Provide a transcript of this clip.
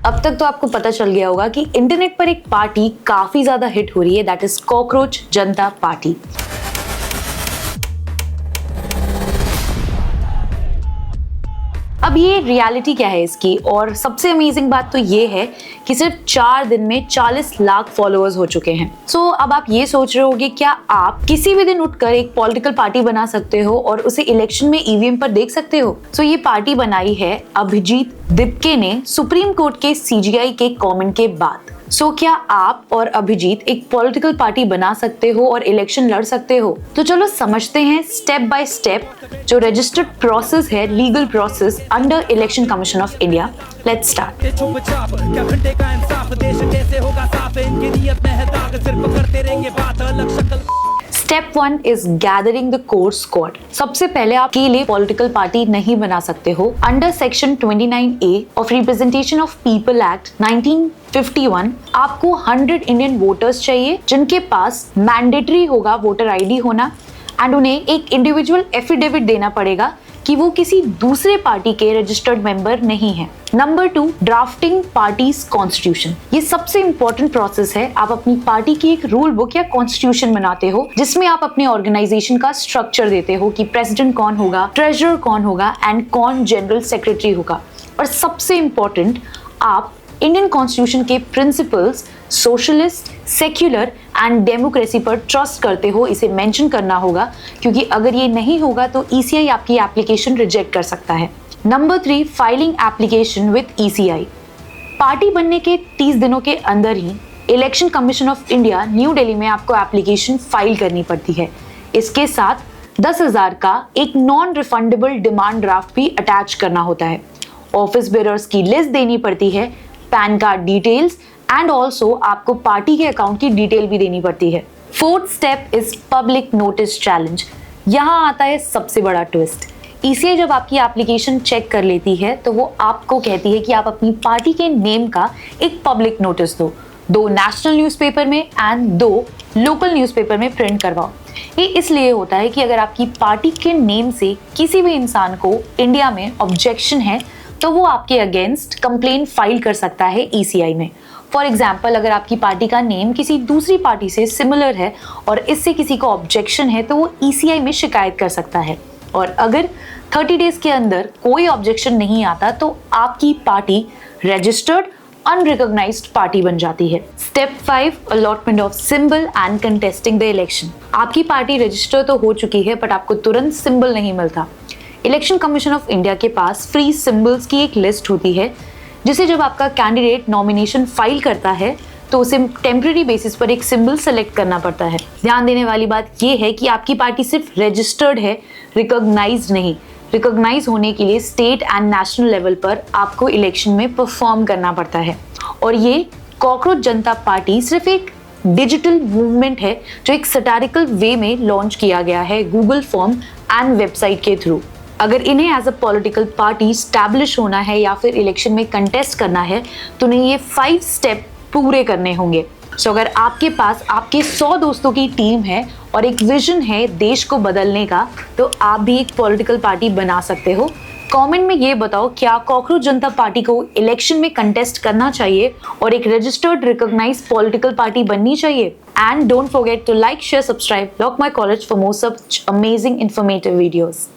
अब तक तो आपको पता चल गया होगा कि इंटरनेट पर एक पार्टी काफी ज्यादा हिट हो रही है, that is cockroach Janata party. अब ये रियलिटी क्या है इसकी, और सबसे अमेजिंग बात तो ये है कि सिर्फ 4 दिन में 40 लाख फॉलोअर्स हो चुके हैं। सो अब आप ये सोच रहे होगे, क्या आप किसी भी दिन उठकर एक पॉलिटिकल पार्टी बना सकते हो और उसे इलेक्शन में ईवीएम पर देख सकते हो? सो ये पार्टी बनाई है अभिजीत दिपके ने सुप्रीम कोर्ट के सीजीआई के कमेंट के बाद। सो क्या आप और अभिजीत एक पॉलिटिकल पार्टी बना सकते हो और इलेक्शन लड़ सकते हो? तो चलो समझते हैं स्टेप बाय स्टेप जो रजिस्टर्ड प्रोसेस है, legal process under election commission of India. Let's start. Step 1 is gathering the core squad. सबसे पहले आप अकेले पॉलिटिकल पार्टी नहीं बना सकते हो। Under section 29A of representation of people act 1951 आपको 100 इंडियन वोटर्स चाहिए जिनके पास मैंडेटरी होगा वोटर आईडी होना, एंड उन्हें एक इंडिविजुअल एफिडेविट देना पड़ेगा कि वो किसी दूसरे पार्टी के रजिस्टर्ड मेंबर नहीं है। Number 2, drafting parties constitution. ये सबसे इंपॉर्टेंट प्रोसेस है। आप अपनी पार्टी की एक रूल बुक या कॉन्स्टिट्यूशन बनाते हो जिसमें आप अपने ऑर्गेनाइजेशन का स्ट्रक्चर देते हो कि प्रेसिडेंट कौन होगा, ट्रेजरर कौन होगा एंड कौन जनरल सेक्रेटरी होगा। और सबसे इंपॉर्टेंट, आप इंडियन कॉन्स्टिट्यूशन के principles socialist, secular and democracy पर ट्रस्ट करते हो, इसे मेंशन करना होगा, क्योंकि अगर ये नहीं होगा तो ईसीआई आपकी एप्लीकेशन रिजेक्ट कर सकता है। Number 3, filing application with ECI. Party बनने के 30 दिनों के अंदर ही election commission of India new Delhi में आपको एप्लीकेशन फाइल करनी पड़ती है। इसके साथ 10,000 का एक नॉन रिफंडेबल डिमांड ड्राफ्ट भी अटैच करना होता है। ऑफिस बेरर्स की लिस्ट देनी पड़ती है, pan card details and also आपको पार्टी के अकाउंट की डिटेल भी देनी पड़ती है। 4th step is public notice challenge. यहाँ आता है सबसे बड़ा ट्विस्ट। ईसीआई जब आपकी एप्लीकेशन चेक कर लेती है तो वो आपको कहती है कि आप अपनी पार्टी के नेम का एक पब्लिक नोटिस दो, 2 नेशनल न्यूज़पेपर में एंड 2 लोकल न्यूज़पेपर में प्रिंट करवाओ। ये इसलिए होता है कि अगर आपकी पार्टी के नेम से किसी भी इंसान को इंडिया में ऑब्जेक्शन है तो वो आपके अगेंस्ट कंप्लेंट फाइल कर सकता है ईसीआई में। फॉर एग्जाम्पल, अगर आपकी पार्टी का नेम किसी दूसरी पार्टी से सिमिलर है और इससे किसी को ऑब्जेक्शन है तो वो ईसीआई में शिकायत कर सकता है, और अगर 30 डेज के अंदर कोई ऑब्जेक्शन नहीं आता तो आपकी पार्टी रजिस्टर्ड अनरिकॉग्नाइज्ड पार्टी बन जाती है। Step 5, allotment of symbol and contesting the election. आपकी पार्टी रजिस्टर तो हो चुकी है बट आपको तुरंत सिंबल नहीं मिलता। इलेक्शन कमीशन ऑफ इंडिया के पास फ्री सिंबल्स की एक लिस्ट होती है जिसे जब आपका कैंडिडेट नॉमिनेशन फाइल करता है तो उसे टेम्परेरी बेसिस पर एक सिंबल सेलेक्ट करना पड़ता है। ध्यान देने वाली बात यह है कि आपकी पार्टी सिर्फ रजिस्टर्ड है, रिकॉग्नाइज्ड नहीं। रिकॉग्नाइज होने के लिए स्टेट एंड नेशनल लेवल पर आपको इलेक्शन में परफॉर्म करना पड़ता है। और ये कॉकरोच जनता पार्टी सिर्फ एक डिजिटल मूवमेंट है जो एक सटारिकल वे में लॉन्च किया गया है गूगल फॉर्म एंड वेबसाइट के थ्रू। अगर इन्हें as a political party establish होना है या फिर इलेक्शन में कंटेस्ट करना है तो उन्हें ये 5 स्टेप पूरे करने होंगे। सो अगर आपके पास आपके 100 दोस्तों की टीम है और एक विजन है देश को बदलने का, तो आप भी एक पॉलिटिकल पार्टी बना सकते हो। कमेंट में ये बताओ, क्या कॉकरोच जनता पार्टी को इलेक्शन में कंटेस्ट करना चाहिए और एक रजिस्टर्ड रिकॉग्नाइज्ड पॉलिटिकल पार्टी बननी चाहिए? And don't forget to like, share, subscribe Lock My College for more such amazing informative videos.